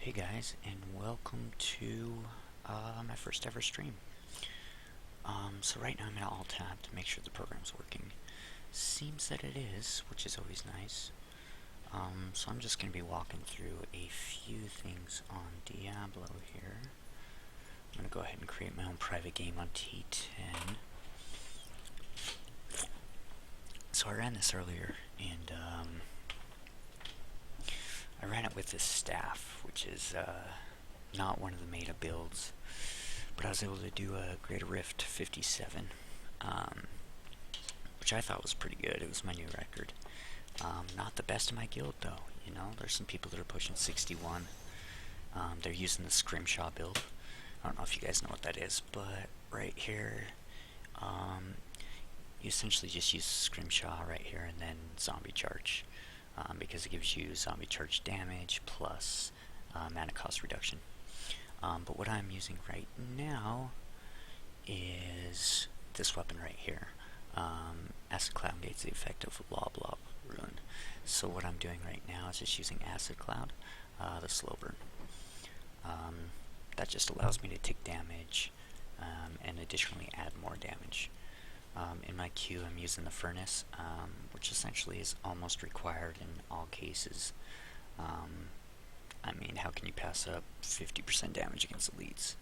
Hey guys, and welcome to my first ever stream. So right now I'm in Alt-Tab to make sure the program's working. Seems that it is, which is always nice. So I'm just going to be walking through a few things on Diablo here. I'm going to go ahead and create my own private game on T10. So I ran this earlier, and I ran it with this staff, which is not one of the meta builds, but I was able to do a Greater Rift 57, which I thought was pretty good. It was my new record. Not the best in my guild though, you know, there's some people that are pushing 61. They're using the Scrimshaw build. I don't know if you guys know what that is, but right here, you essentially just use Scrimshaw right here and then Zombie Charge, because it gives you Zombie Charge damage plus mana cost reduction. But what I'm using right now is this weapon right here. Acid Cloud gates the effect of Blah Blah Rune. So what I'm doing right now is just using Acid Cloud, the slow burn. That just allows me to take damage and additionally add more damage. In my queue I'm using the Furnace, which essentially is almost required in all cases. I mean, how can you pass up 50% damage against elites?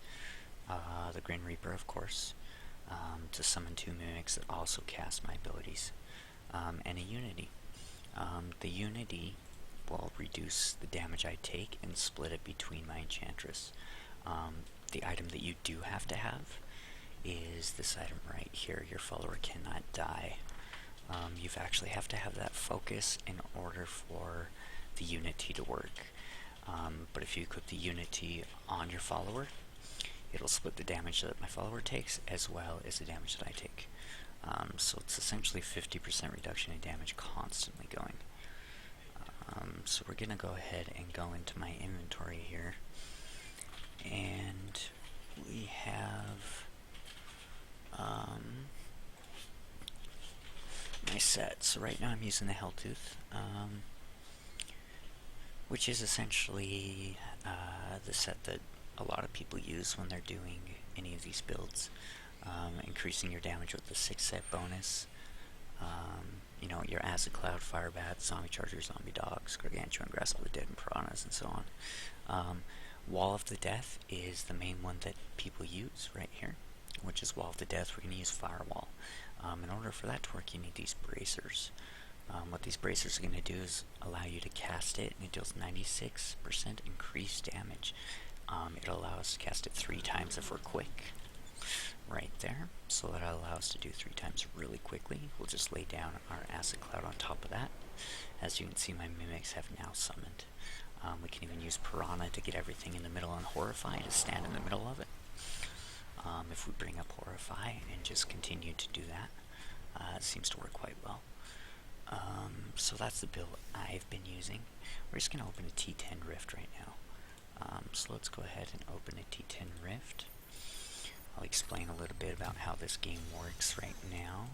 The Grim Reaper, of course, to summon 2 mimics that also cast my abilities, and a Unity. The Unity will reduce the damage I take and split it between my Enchantress. The item that you do have to have is this item right here. Your follower cannot die. You actually have to have that focus in order for the Unity to work. But if you equip the Unity on your follower, it'll split the damage that my follower takes as well as the damage that I take. So it's essentially 50% reduction in damage constantly going. So we're going to go ahead and go into my inventory here. And we have my set. So right now I'm using the Helltooth, which is essentially the set that a lot of people use when they're doing any of these builds. Increasing your damage with the 6 set bonus. You know, your Acid Cloud, Fire Bat, Zombie Charger, Zombie Dogs, Gargantuan, Grasp of the Dead, and Piranhas, and so on. Wall of the Death is the main one that people use right here, which is Wall of the Death. We're going to use Firewall. In order for that to work, you need these bracers. What these bracers are going to do is allow you to cast it, and it deals 96% increased damage. It'll allow us to cast it 3 times if we're quick, right there. So that'll allow us to do 3 times really quickly. We'll just lay down our Acid Cloud on top of that. As you can see, my mimics have now summoned. We can even use Piranha to get everything in the middle, and Horrify to stand in the middle of it. If we bring up Horrify and just continue to do that, it seems to work quite well. So that's the build I've been using. We're just going to open a T10 Rift right now. So let's go ahead and open a T10 Rift. I'll explain a little bit about how this game works right now.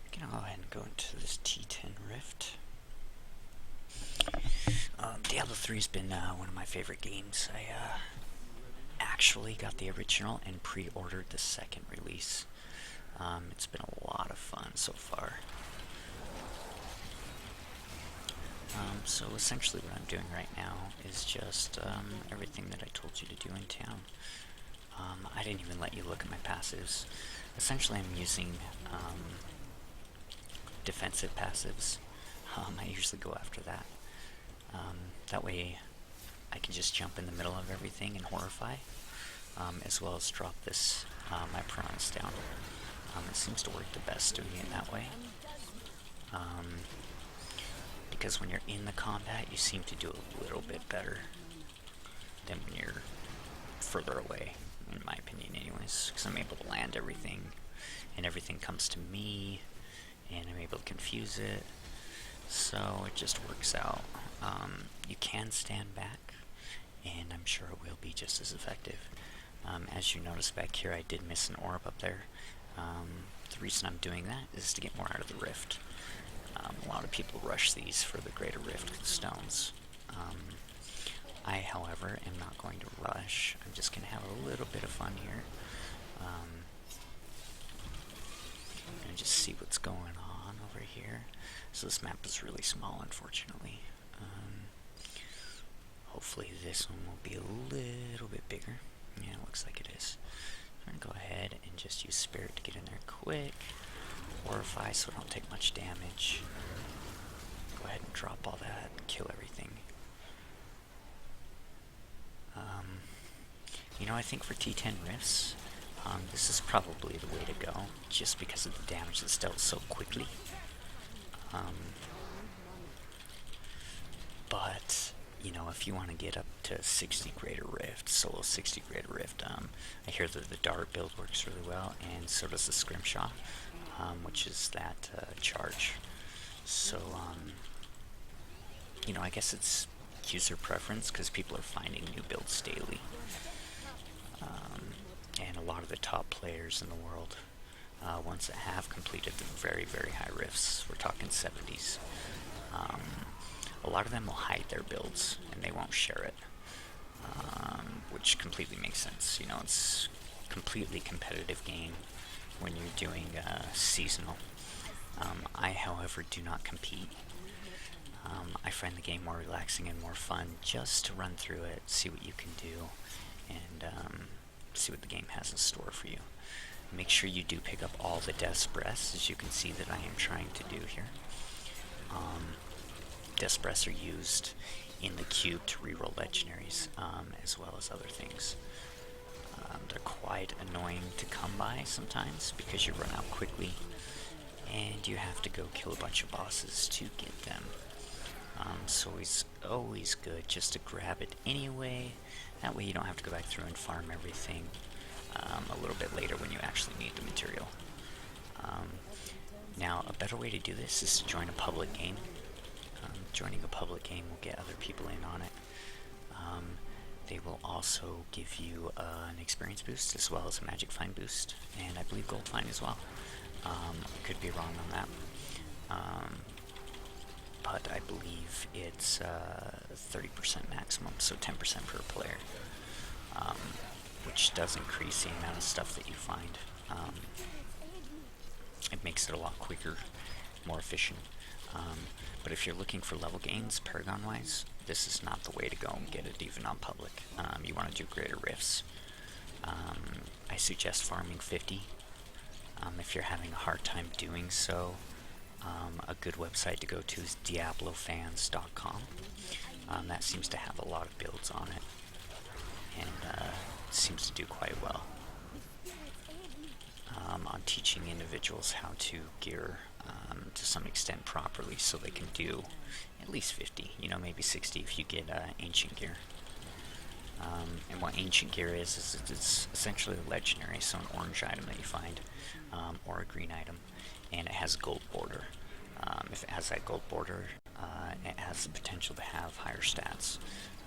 I'm going to go ahead and go into this T10 Rift. Diablo 3 has been one of my favorite games. I actually got the original and pre-ordered the second release. It's been a lot of fun so far. So essentially what I'm doing right now is just everything that I told you to do in town. I didn't even let you look at my passives. Essentially I'm using defensive passives. I usually go after that. That way I can just jump in the middle of everything and Horrify, as well as drop this, my Piranhas down. It seems to work the best doing it that way. Because when you're in the combat, you seem to do a little bit better than when you're further away, in my opinion anyways, because I'm able to land everything, and everything comes to me, and I'm able to confuse it, so it just works out. You can stand back, and I'm sure it will be just as effective. As you notice back here, I did miss an orb up there. The reason I'm doing that is to get more out of the rift. A lot of people rush these for the Greater Rift stones. I however, am not going to rush. I'm just going to have a little bit of fun here. And just see what's going on over here. So this map is really small, unfortunately. Hopefully this one will be a little bit bigger. Yeah, it looks like it is. I'm going to go ahead and just use Spirit to get in there quick. Horrify so I don't take much damage. Go ahead and drop all that, kill everything. You know, I think for T10 Rifts, this is probably the way to go, just because of the damage that's dealt so quickly. But, you know, if you want to get up to 60 Greater Rift, solo 60 Greater Rift, I hear that the Dart build works really well, and so does the Scrimshaw, which is that charge. So, you know, I guess it's user preference, because people are finding new builds daily. And a lot of the top players in the world, ones that have completed the very, very high rifts, we're talking 70s, a lot of them will hide their builds and they won't share it, which completely makes sense. You know, it's a completely competitive game when you're doing seasonal. I, however, do not compete. I find the game more relaxing and more fun just to run through it, see what you can do, and see what the game has in store for you. Make sure you do pick up all the Death's Breaths, as you can see that I am trying to do here. Death's Breaths are used in the cube to reroll legendaries, as well as other things. They're quite annoying to come by sometimes because you run out quickly and you have to go kill a bunch of bosses to get them. So it's always good just to grab it anyway. That way you don't have to go back through and farm everything a little bit later when you actually need the material. Now, a better way to do this is to join a public game. Joining a public game will get other people in on it. They will also give you an experience boost as well as a magic find boost, and I believe gold find as well. I could be wrong on that. But I believe it's 30% maximum, so 10% per player, which does increase the amount of stuff that you find. It makes it a lot quicker, more efficient. But if you're looking for level gains, Paragon-wise, this is not the way to go and get it even on public. You want to do greater rifts. I suggest farming 50. If you're having a hard time doing so, a good website to go to is Diablofans.com. That seems to have a lot of builds on it, and seems to do quite well on teaching individuals how to gear to some extent properly, so they can do at least 50, you know, maybe 60 if you get ancient gear. And what ancient gear is it's essentially a legendary, so an orange item that you find, or a green item, and it has a gold border. If it has that gold border, it has the potential to have higher stats.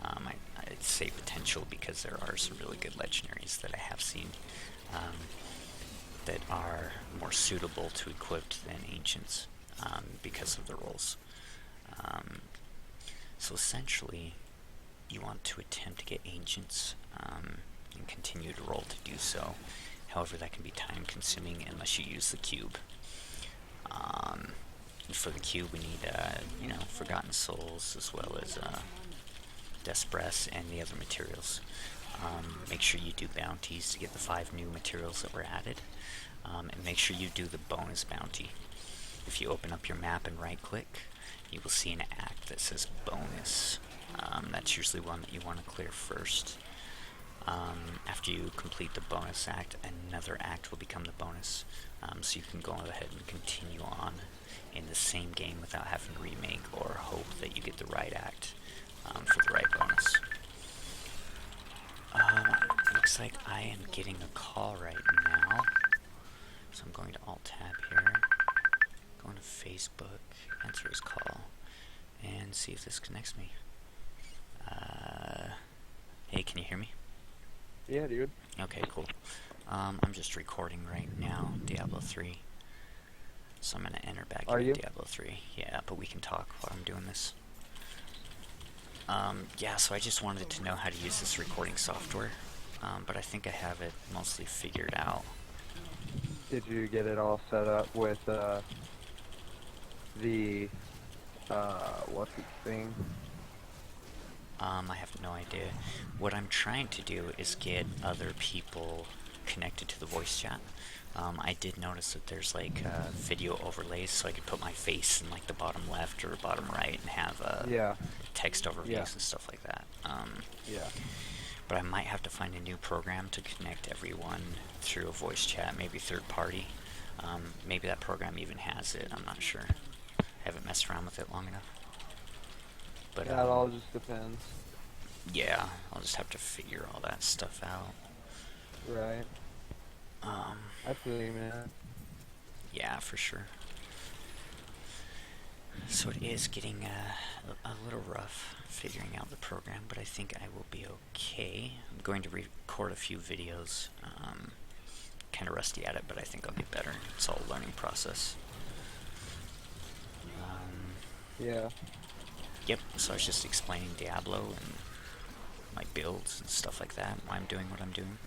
I'd say potential because there are some really good legendaries that I have seen that are more suitable to equipped than ancients because of the rolls. So essentially, you want to attempt to get ancients and continue to roll to do so. However, that can be time consuming unless you use the cube. For the cube, we need, you know, Forgotten Souls as well as Death's Breaths and the other materials. Make sure you do bounties to get the 5 new materials that were added, and make sure you do the bonus bounty. If you open up your map and right click, you will see an act that says bonus. That's usually one that you want to clear first. After you complete the bonus act, another act will become the bonus, so you can go ahead and continue on in the same game without having to remake or hope that you get the right act for the right bonus. Looks like I am getting a call right now, so I'm going to Alt-Tab here, going to Facebook, answer his call, and see if this connects me. Hey, can you hear me? Yeah, dude. Okay, cool. I'm just recording right now, Diablo 3. So I'm gonna enter back into Diablo 3. Yeah, but we can talk while I'm doing this. Yeah, so I just wanted to know how to use this recording software, but I think I have it mostly figured out. Did you get it all set up with the what's its thing? I have no idea. What I'm trying to do is get other people connected to the voice chat. I did notice that there's like video overlays, so I could put my face in like the bottom left or bottom right and have Yeah, text yeah, overviews and stuff like that. yeah. But I might have to find a new program to connect everyone through a voice chat, maybe third party. Maybe that program even has it, I'm not sure. I haven't messed around with it long enough. But That all just depends. yeah, I'll just have to figure all that stuff out. Right. Um, I feel you, man. yeah, for sure. So it is getting a little rough figuring out the program, but I think I will be okay. I'm going to record a few videos. Kind of rusty at it, but I think I'll get better. It's all a learning process. Yeah. Yep, so I was just explaining Diablo and my builds and stuff like that, why I'm doing what I'm doing.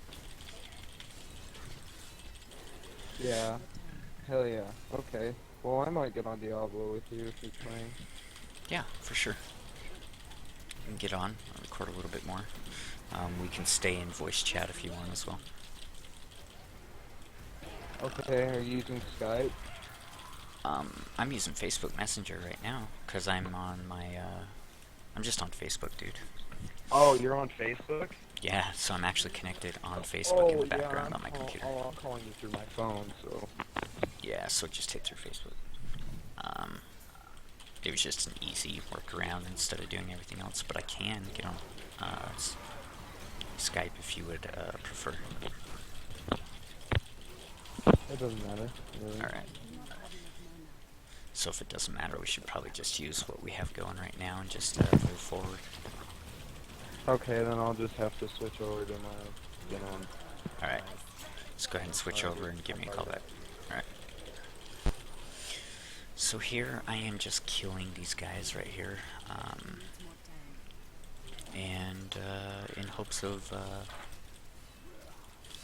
Yeah. Hell yeah. Okay. Well, I might get on Diablo with you if you're playing. Yeah, for sure. We can get on, I'll record a little bit more. We can stay in voice chat if you want as well. Okay. Are you using Skype? I'm using Facebook Messenger right now, because I'm on my, I'm just on Facebook, dude. Oh, you're on Facebook? Yeah, so I'm actually connected on Facebook in Oh the yeah, background on my computer. I'm calling you through my phone, so. Yeah, so just hit through Facebook. It was just an easy workaround instead of doing everything else, but I can get on Skype if you would prefer. It doesn't matter. Really. Alright. So if it doesn't matter, we should probably just use what we have going right now and just move forward. Okay, then I'll just have to switch over to my, Alright. Let's go ahead and switch over and give me a call back. Alright. So here I am just killing these guys right here. And in hopes of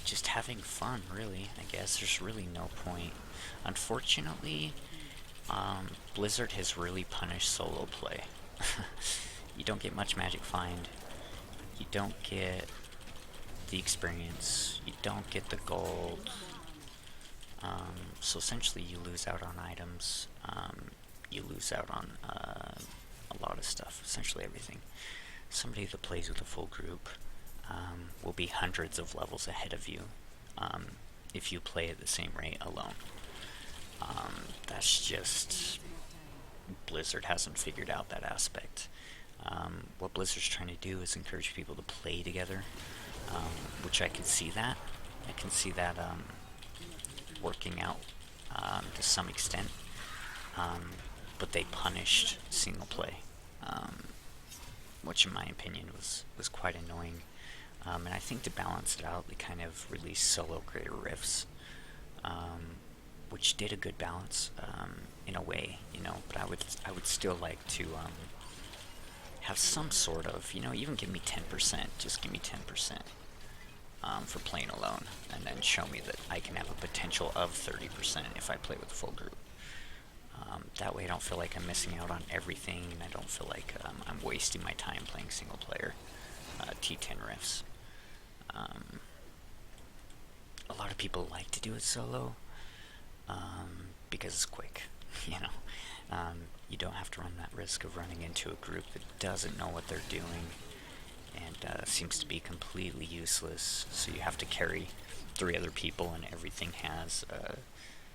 just having fun, really. I guess there's really no point. Unfortunately, Blizzard has really punished solo play. You don't get much magic find. You don't get the experience. You don't get the gold. So essentially you lose out on items. You lose out on a lot of stuff. Essentially everything. Somebody that plays with a full group will be hundreds of levels ahead of you if you play at the same rate alone. That's just... Blizzard hasn't figured out that aspect. What Blizzard's trying to do is encourage people to play together, which I can see that. I can see that working out to some extent, but they punished single play, which in my opinion was quite annoying. And I think to balance it out, they kind of released solo greater rifts, which did a good balance in a way, you know. But I would still like to have some sort of, you know, even give me 10%. Just give me 10% for playing alone, and then show me that I can have a potential of 30% if I play with a full group. That way I don't feel like I'm missing out on everything, and I don't feel like I'm wasting my time playing single player T10 rifts. A lot of people like to do it solo because it's quick, you know. You don't have to run that risk of running into a group that doesn't know what they're doing and seems to be completely useless, so you have to carry 3 other people and everything has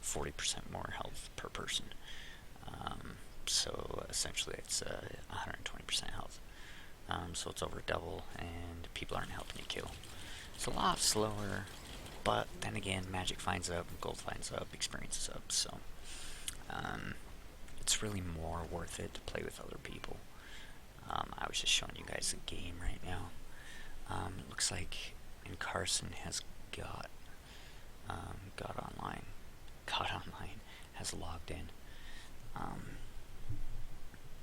40% more health per person. So essentially it's 120% health. So it's over double, and people aren't helping you kill. It's a lot slower, but then again, magic finds up, gold finds up, experience is up, so it's really more worth it to play with other people. I was just showing you guys the game right now. It looks like Carson has got online, has logged in.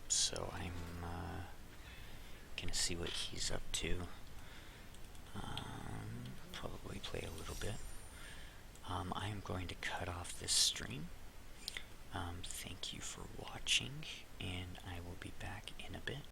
So I'm gonna see what he's up to. Probably play a little bit. I am going to cut off this stream. Thank you for watching, and I will be back in a bit.